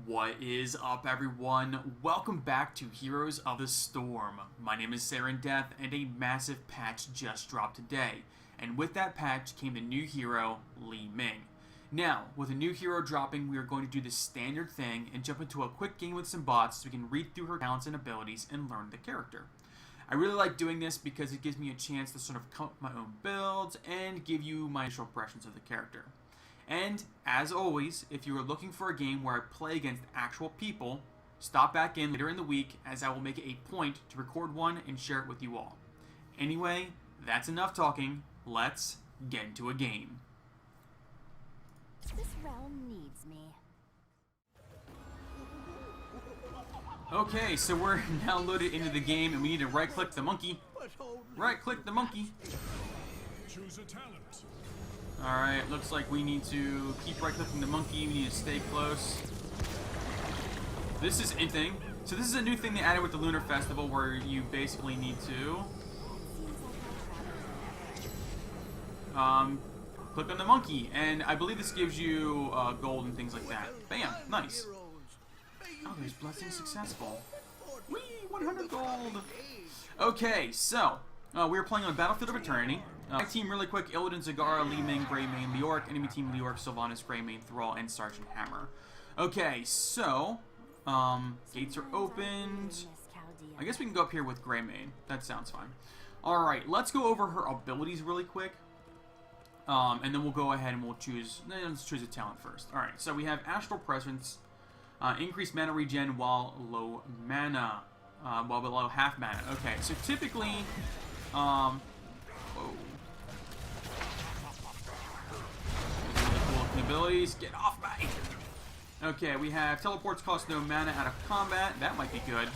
What is up, everyone? Welcome back to Heroes of the Storm. My name is Death, and a massive patch just dropped today. And with that patch came the new hero, Li-Ming. Now, with a new hero dropping, we are going to do the standard thing and jump into a quick game with some bots so we can read through her talents and abilities and learn the character. I really like doing this because it gives me a chance to sort of come up with my own builds and give you my initial impressions of the character. And, as always, if you are looking for a game where I play against actual people, stop back in later in the week as I will make it a point to record one and share it with you all. Anyway, that's enough talking. Let's get into a game. This realm needs me. Okay, so we're now loaded into the game and we need to right-click the monkey. Right-click the monkey. Choose a talent. Alright, looks like we need to keep right-clicking the monkey. We need to stay close. This is interesting. So this is a new thing they added with the Lunar Festival where you basically need to click on the monkey. And I believe this gives you gold and things like that. Bam! Nice. Oh, there's blessing successful. Whee! 100 gold! Okay, so we are playing on Battlefield of Eternity. My team, really quick: Illidan, Zagara, Li-Ming, Greymane, Leoric. Enemy team: Leoric, Sylvanas, Greymane, Thrall, and Sergeant Hammer. Okay, so gates are opened. I guess we can go up here with Greymane. That sounds fine. Alright, let's go over her abilities really quick. And then we'll go ahead and let's choose a talent first. Alright, so we have Astral Presence, increased mana regen while low mana, while below half mana. Okay, so typically, whoa. Abilities, get off me! Okay, we have teleports cost no mana out of combat. That might be good.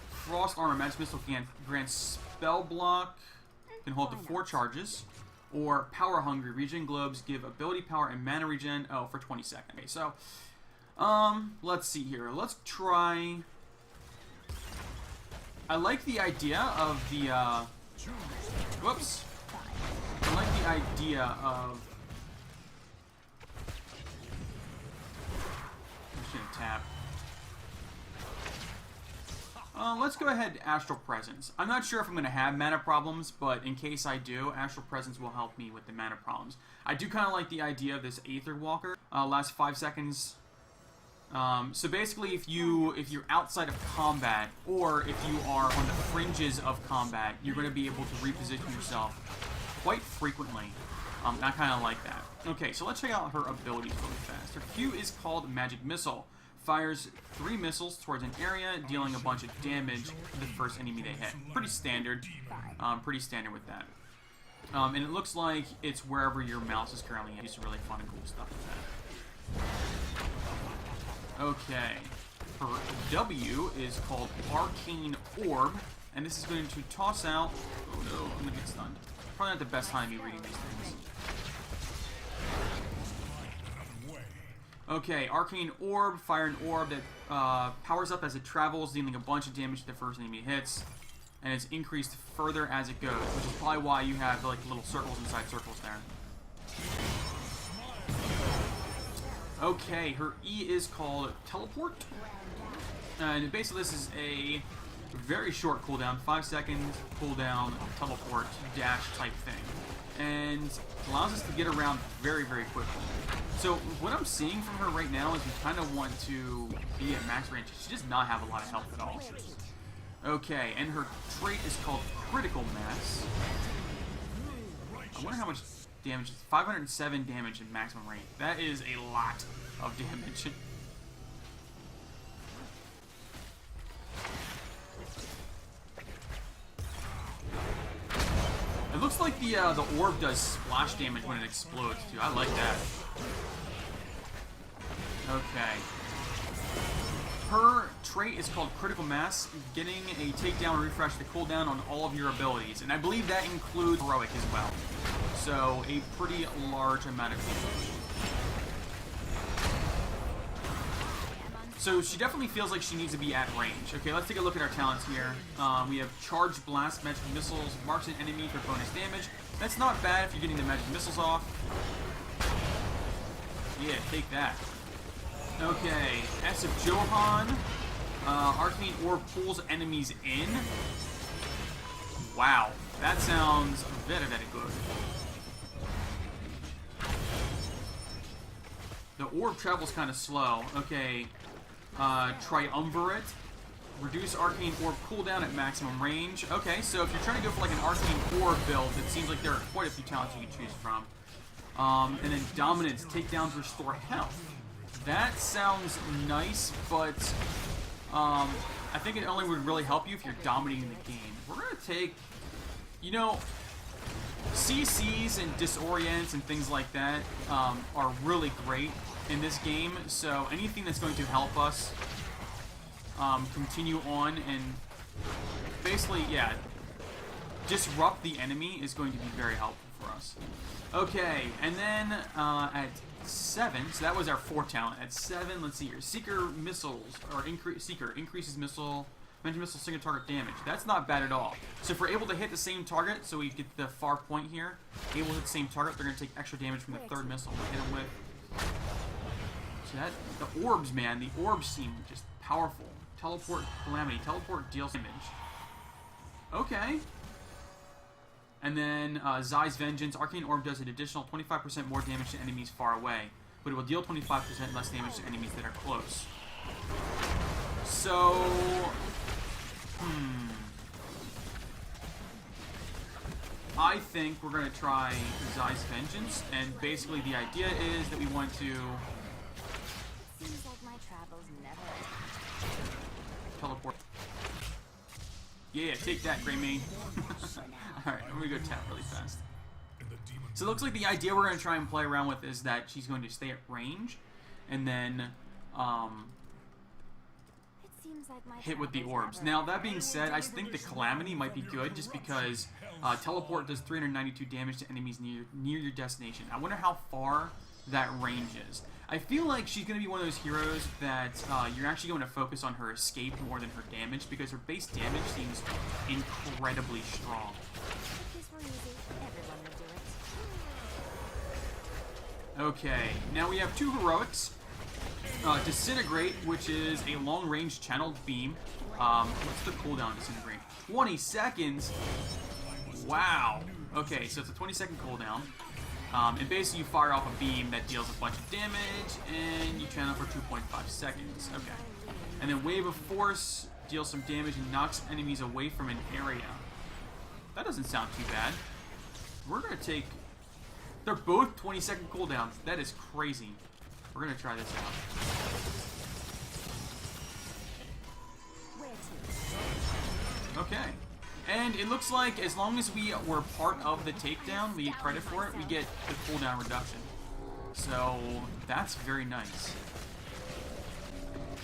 Frost Armor, Magic Missile grants spell block, can hold to 4 charges. Or Power Hungry, regen globes give ability power and mana regen. Oh, for 20 seconds. Okay, so let's see here. Let's try. I like the idea of the whoops. I like the idea of. Tap. Let's go ahead to Astral Presence. I'm not sure if I'm going to have mana problems, but in case I do, Astral Presence will help me with the mana problems. I do kind of like the idea of this Aether Walker. Lasts 5 seconds. So basically, if you're outside of combat, or if you are on the fringes of combat, you're going to be able to reposition yourself quite frequently. I kind of like that. Okay, so let's check out her abilities really fast. Her Q is called Magic Missile. Fires 3 missiles towards an area, dealing a bunch of damage to the first enemy they hit. Pretty standard. Pretty standard with that. And it looks like it's wherever your mouse is currently at. Some really fun and cool stuff with that. Okay. Her W is called Arcane Orb, and this is going to toss out... Oh no, I'm going to get stunned. Probably not the best time me reading these things. Okay, Arcane Orb, fire an orb that powers up as it travels, dealing a bunch of damage to the first enemy it hits, and it's increased further as it goes, which is probably why you have like little circles inside circles there. Okay, her E is called Teleport, and basically this is a very short cooldown, 5 second cooldown, teleport, dash type thing, and allows us to get around very, very quickly. So what I'm seeing from her right now is we kind of want to be at max range. She does not have a lot of health at all. Okay, and her trait is called Critical Mass. I wonder how much damage. 507 damage in maximum range. That is a lot of damage. It looks like the orb does splash damage when it explodes too. I like that. Okay. Her trait is called Critical Mass, getting a takedown and refresh the cooldown on all of your abilities, and I believe that includes Heroic as well. So a pretty large amount of damage. So she definitely feels like she needs to be at range. Okay, let's take a look at our talents here. We have Charged Blast, Magic Missiles, marks an enemy for bonus damage. That's not bad if you're getting the Magic Missiles off. Yeah, take that. Okay, S of Johan. Arcane Orb pulls enemies in. Wow, that sounds very, very good. The orb travels kind of slow. Okay, Triumvirate. Reduce Arcane Orb cooldown at maximum range. Okay, so if you're trying to go for like an Arcane Orb build, it seems like there are quite a few talents you can choose from. And then Dominance, takedowns, restore health. That sounds nice, but I think it only would really help you if you're dominating the game. We're going to take, you know, CCs and Disorient and things like that are really great in this game, so anything that's going to help us continue on and basically, yeah, disrupt the enemy is going to be very helpful for us. Okay, and then at 7, so that was our 4th talent. At 7, let's see here. Seeker missiles, or Seeker increases missile, mention missile single target damage. That's not bad at all. So if we're able to hit the same target, so we get the far point here, able to hit the same target, they're going to take extra damage from the 3rd missile. We hit them with. So that, the orbs, man, the orbs seem just powerful. Teleport Calamity. Teleport deals damage. Okay. And then Zai's Vengeance. Arcane Orb does an additional 25% more damage to enemies far away, but it will deal 25% less damage to enemies that are close. So, I think we're going to try Zai's Vengeance, and basically the idea is that we want to Seems like my travels never teleport. Yeah, take that, Greymane. Alright, I'm going to go tap really fast. So it looks like the idea we're going to try and play around with is that she's going to stay at range, and then hit with the orbs. Now, that being said, I think the Calamity might be good just because Teleport does 392 damage to enemies near your destination. I wonder how far that range is. I feel like she's going to be one of those heroes that you're actually going to focus on her escape more than her damage because her base damage seems incredibly strong. Okay, now we have 2 heroics. Disintegrate, which is a long-range channeled beam. What's the cooldown Disintegrate? 20 seconds? Wow. Okay, so it's a 20-second cooldown. And basically you fire off a beam that deals a bunch of damage, and you channel for 2.5 seconds. Okay. And then Wave of Force deals some damage and knocks enemies away from an area. That doesn't sound too bad. We're going to take... They're both 20-second cooldowns. That is crazy. We're going to try this out. Okay. And it looks like as long as we were part of the takedown, we get credit for it, we get the cooldown reduction. So that's very nice.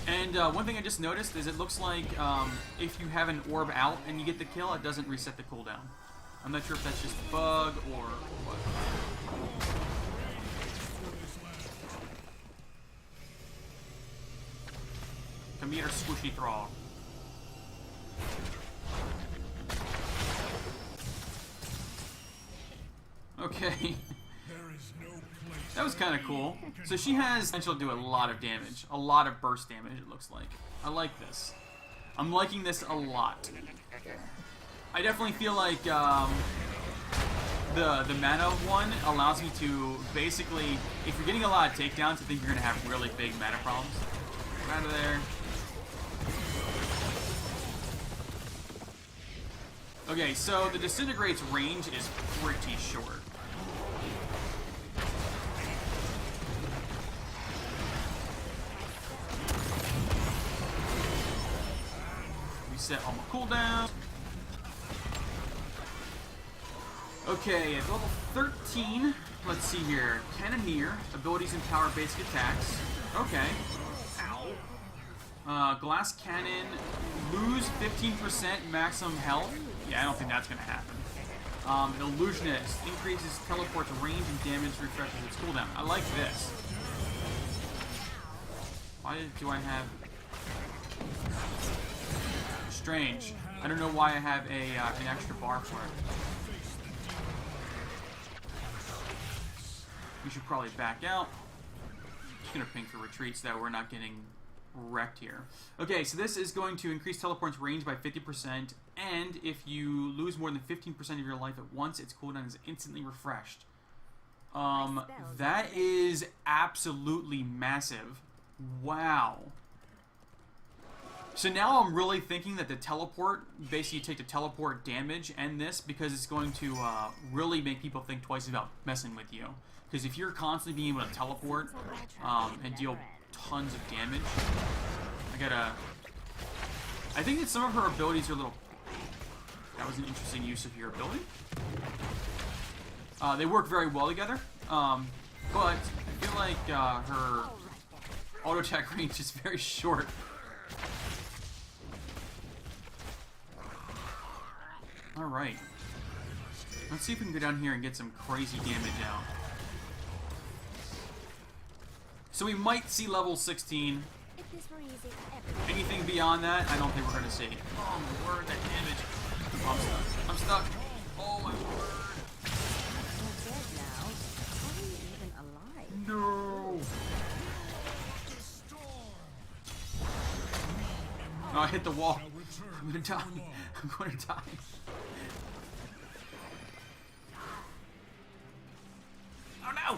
And one thing I just noticed is it looks like if you have an orb out and you get the kill, it doesn't reset the cooldown. I'm not sure if that's just a bug or what. Come here, squishy thrall. Okay. That was kind of cool. So she has potential to do a lot of damage. A lot of burst damage, it looks like. I like this. I'm liking this a lot. I definitely feel like the mana one allows me to basically, if you're getting a lot of takedowns, I think you're going to have really big mana problems. Get out of there. Okay, so the Disintegrate's range is pretty short. Reset all my cooldowns. Okay, at level 13, let's see here. Cannoneer, abilities and power basic attacks. Okay. Ow. Glass Cannon, lose 15% maximum health. Yeah, I don't think that's going to happen. Illusionist, increases teleport's range and damage, refreshes its cooldown. I like this. Why do I have... Strange. I don't know why I have an extra bar for it. We should probably back out. going to ping for retreat so that we're not getting wrecked here. Okay, so this is going to increase teleport's range by 50%, and if you lose more than 15% of your life at once, its cooldown is instantly refreshed. That is absolutely massive. Wow. So now I'm really thinking that the teleport, basically you take the teleport damage and this, because it's going to really make people think twice about messing with you. Because if you're constantly being able to teleport and deal tons of damage, I think that some of her abilities are a little... That was an interesting use of your ability. They work very well together, but I feel like her auto attack range is very short. Alright. Let's see if we can go down here and get some crazy damage out. So we might see level 16. If this were easy, Anything beyond that, I don't think we're going to see. Oh my word, that damage. Oh, I'm stuck. I'm stuck. Oh my word. you're dead now. How are you even alive? No. Oh, I hit the wall. I'm going to die. I'm going to die. Oh no.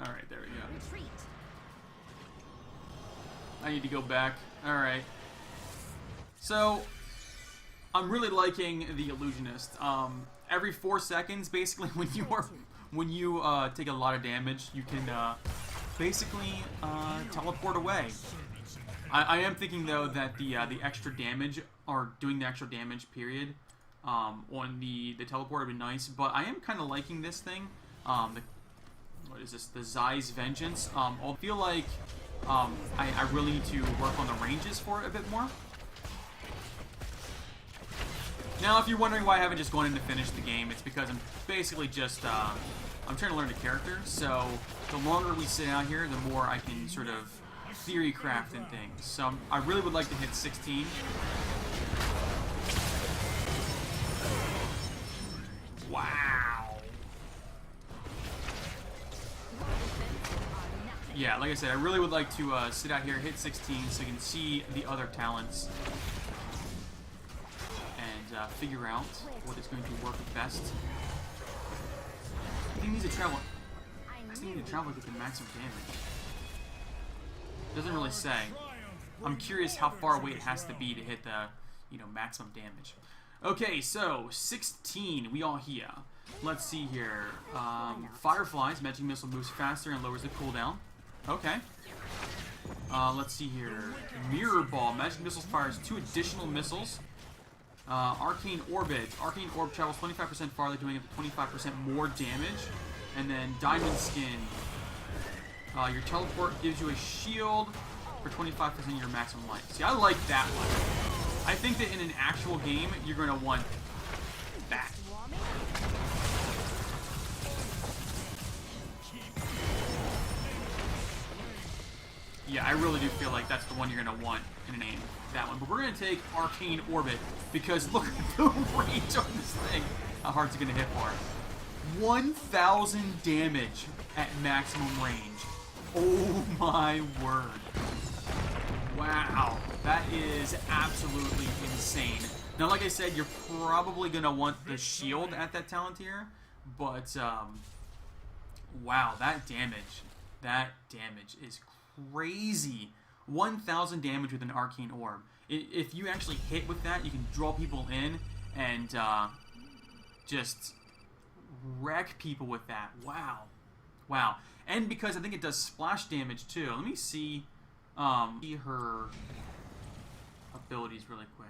Alright, there we go. Retreat. I need to go back. Alright. So, I'm really liking the Illusionist. Every 4 seconds, basically, when you take a lot of damage, you can basically teleport away. I am thinking though that the extra damage, or doing the extra damage period, on the teleport would be nice. But I am kind of liking this thing. What is this? The Zai's Vengeance. I feel like I really need to work on the ranges for it a bit more. Now, if you're wondering why I haven't just gone in to finish the game, it's because I'm basically just I'm trying to learn the character. So the longer we sit out here, the more I can sort of theory craft and things. So I really would like to hit 16. Wow. Yeah, like I said, I really would like to sit out here, hit 16, so you can see the other talents and figure out what is going to work best. I think he needs to travel. I think he needs to travel to get the maximum damage. Doesn't really say. I'm curious how far away it has to be to hit the, maximum damage. Okay, so 16, we all here. Let's see here. Fireflies, magic missile moves faster and lowers the cooldown. Okay. Let's see here. Mirror ball, magic missiles fires 2 additional missiles. Arcane orbit, arcane orb travels 25% farther, doing up to 25% more damage. And then diamond skin. Your teleport gives you a shield for 25% of your maximum life. See, I like that one. I think that in an actual game, you're going to want that. Yeah, I really do feel like that's the one you're going to want in an aim. That one. But we're going to take Arcane Orbit, because look at the range on this thing. How hard's it going to hit for? 1,000 damage at maximum range. Oh my word. Wow. That is absolutely insane. Now, like I said, you're probably going to want the shield at that talent tier, but, wow, that damage is crazy. 1,000 damage with an Arcane Orb. If you actually hit with that, you can draw people in and, just wreck people with that. Wow. Wow. And because I think it does splash damage too. Let me see her abilities really quick.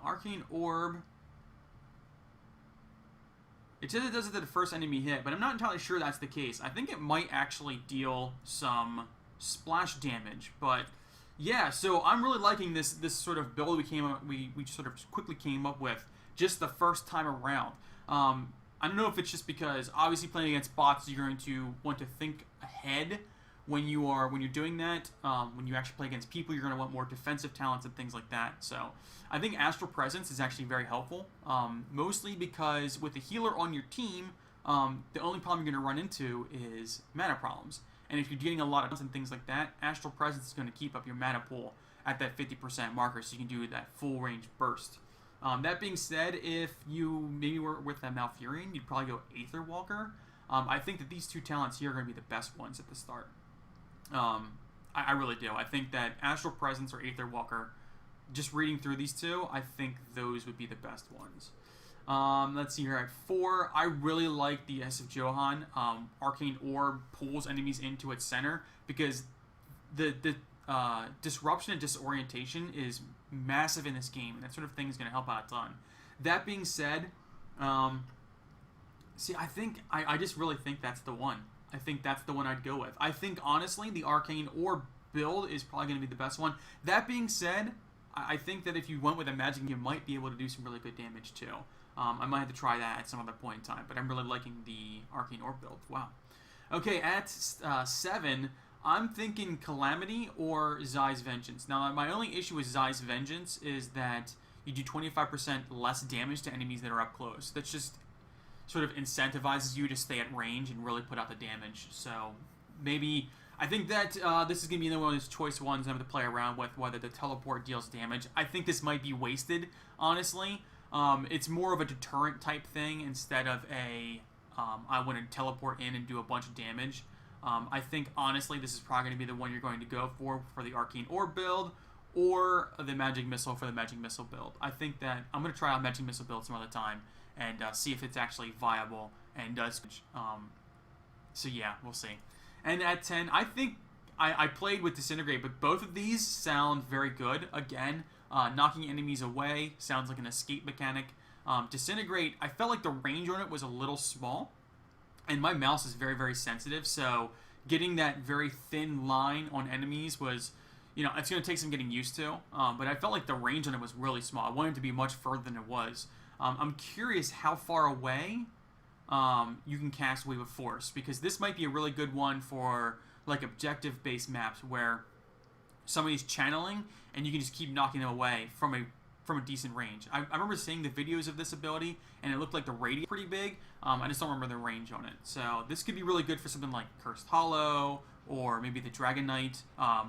Arcane Orb. It says it does it to the first enemy hit, but I'm not entirely sure that's the case. I think it might actually deal some splash damage, but yeah. So I'm really liking this sort of build we sort of quickly came up with just the first time around. I don't know if it's just because obviously playing against bots, you're going to want to think ahead when you're doing that. When you actually play against people, you're going to want more defensive talents and things like that. So I think Astral Presence is actually very helpful, mostly because with a healer on your team, the only problem you're going to run into is mana problems. And if you're getting a lot of and things like that, Astral Presence is going to keep up your mana pool at that 50% marker, so you can do that full range burst. That being said, if you maybe were with that Malfurion, you'd probably go Aether Walker. I think that these two talents here are going to be the best ones at the start. I really do. I think that Astral Presence or Aether Walker, just reading through these two, I think those would be the best ones. Let's see here at 4. I really like the S of Johan. Arcane Orb pulls enemies into its center because the disruption and disorientation is massive in this game, and that sort of thing is going to help out a ton. That being said, I just really think that's the one. I think that's the one I'd go with. I think, honestly, the Arcane Orb build is probably going to be the best one. That being said, I think that if you went with a magic, you might be able to do some really good damage, too. I might have to try that at some other point in time, but I'm really liking the Arcane Orb build. Wow. Okay, at 7, I'm thinking Calamity or Zai's Vengeance. Now, my only issue with Zai's Vengeance is that you do 25% less damage to enemies that are up close. That's just sort of incentivizes you to stay at range and really put out the damage. So maybe I think that this is going to be one of those choice ones I'm going to play around with, whether the teleport deals damage. I think this might be wasted, honestly. It's more of a deterrent type thing instead of a I want to teleport in and do a bunch of damage. I think, honestly, this is probably going to be the one you're going to go for the Arcane Orb build or the Magic Missile for the Magic Missile build. I think that I'm going to try out Magic Missile build some other time and see if it's actually viable and does. So yeah, we'll see. And at 10, I think I played with Disintegrate, but both of these sound very good. Again, knocking enemies away sounds like an escape mechanic. Disintegrate, I felt like the range on it was a little small, and my mouse is very, very sensitive, so getting that very thin line on enemies was, it's going to take some getting used to, but I felt like the range on it was really small. I wanted it to be much further than it was. I'm curious how far away you can cast Wave of Force, because this might be a really good one for like objective-based maps where somebody's channeling and you can just keep knocking them away from a decent range. I remember seeing the videos of this ability, and it looked like the radius pretty big. I just don't remember the range on it. So this could be really good for something like Cursed Hollow, or maybe the Dragon Knight,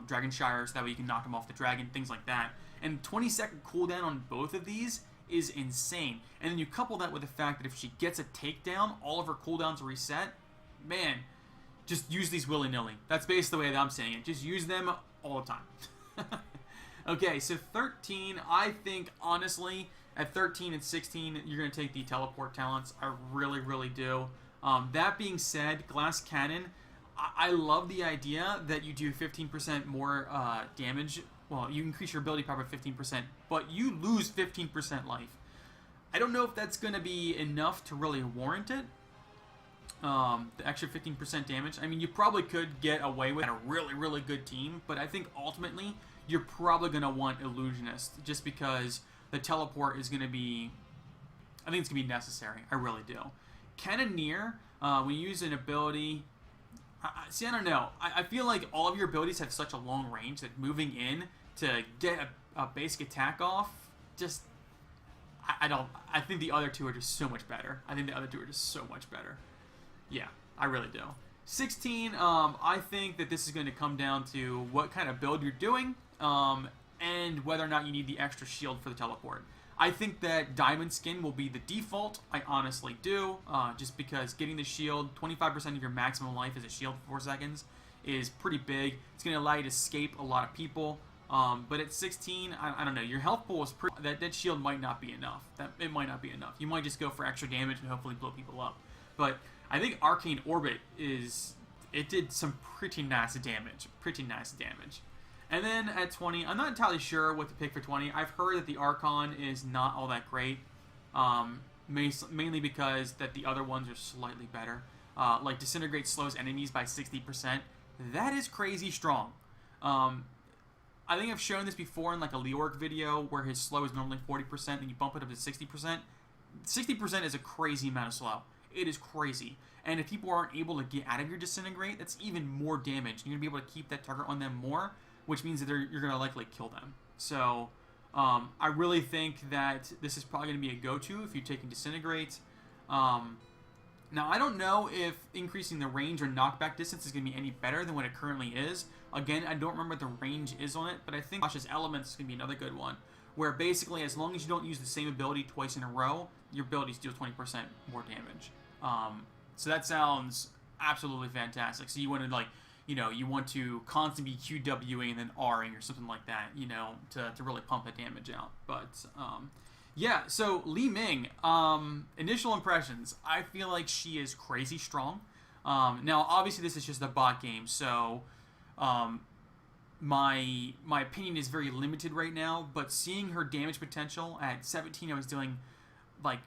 Dragon Shire, so that way you can knock them off the dragon, things like that. And 20-second cooldown on both of these is insane. And then you couple that with the fact that if she gets a takedown, all of her cooldowns reset. Man, just use these willy-nilly. That's basically the way that I'm saying it. Just use them all the time. Okay, so 13, I think, honestly, at 13 and 16, you're going to take the teleport talents. I really, really do. That being said, Glass Cannon, I love the idea that you do 15% more damage. Well, you increase your ability power by 15%, but you lose 15% life. I don't know if that's going to be enough to really warrant it. The extra 15% damage. I mean, you probably could get away with a really, really good team, but I think ultimately you're probably going to want Illusionist just because the teleport is going to be... I think it's going to be necessary. I really do. Cannoneer, when you use an ability... See, I don't know. I feel like all of your abilities have such a long range that moving in to get a basic attack off, just... I think the other two are just so much better. Yeah, I really do. 16, I think that this is going to come down to what kind of build you're doing, and whether or not you need the extra shield for the teleport. I think that Diamond Skin will be the default. I honestly do, just because getting the shield, 25% of your maximum life as a shield for 4 seconds, is pretty big. It's going to allow you to escape a lot of people. But at 16, I don't know. Your health pool is pretty... That shield might not be enough. It might not be enough. You might just go for extra damage and hopefully blow people up. But I think Arcane Orbit is... It did some pretty nice damage. And then at 20, I'm not entirely sure what to pick for 20. I've heard that the Archon is not all that great. Mainly because that the other ones are slightly better. Like Disintegrate slows enemies by 60%. That is crazy strong. I think I've shown this before in like a Leorc video where his slow is normally 40% and you bump it up to 60%. 60% is a crazy amount of slow. It is crazy. And if people aren't able to get out of your Disintegrate, that's even more damage. You're going to be able to keep that target on them more, which means that you're going to likely kill them. So I really think that this is probably going to be a go-to if you're taking Disintegrate. Now, I don't know if increasing the range or knockback distance is going to be any better than what it currently is. Again, I don't remember what the range is on it, but I think Cautious Elements is going to be another good one, where basically as long as you don't use the same ability twice in a row, your abilities deal 20% more damage. So that sounds absolutely fantastic. So you want to, like, you know, you want to constantly be QWing and then Ring or something like that, you know, to really pump the damage out. But, yeah, so Li-Ming, initial impressions. I feel like she is crazy strong. Now, obviously, this is just a bot game, so my opinion is very limited right now. But seeing her damage potential at 17, I was doing like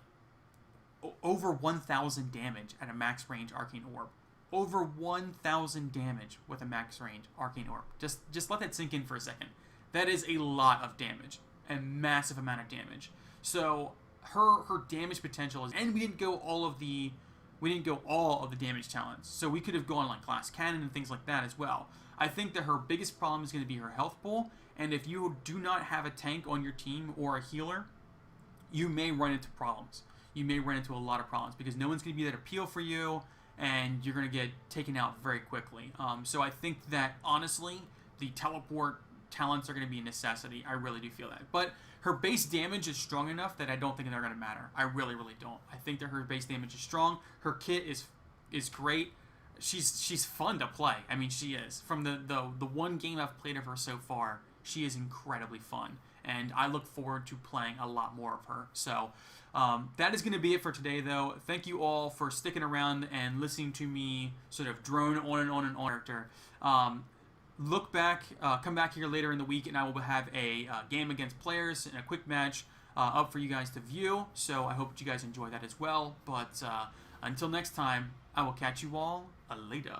over 1,000 damage at a max range Arcane Orb. Over 1,000 damage with a max range Arcane Orb. Just let that sink in for a second. That is a lot of damage, a massive amount of damage. So her damage potential is, and we didn't go all of the damage talents. So we could have gone like Glass Cannon and things like that as well. I think that her biggest problem is going to be her health pool, and if you do not have a tank on your team or a healer, you may run into problems. You may run into a lot of problems because no one's going to be there to peel for you, and you're going to get taken out very quickly. So I think that honestly, the teleport talents are going to be a necessity. I really do feel that. But her base damage is strong enough that I don't think they're going to matter. I really, really don't. I think that her base damage is strong. Her kit is great. She's fun to play. I mean, she is. From the one game I've played of her so far, she is incredibly fun. And I look forward to playing a lot more of her. So that is going to be it for today, though. Thank you all for sticking around and listening to me sort of drone on and on and on. Look back, come back here later in the week, and I will have a game against players and a quick match up for you guys to view. So I hope that you guys enjoy that as well. But until next time, I will catch you all later.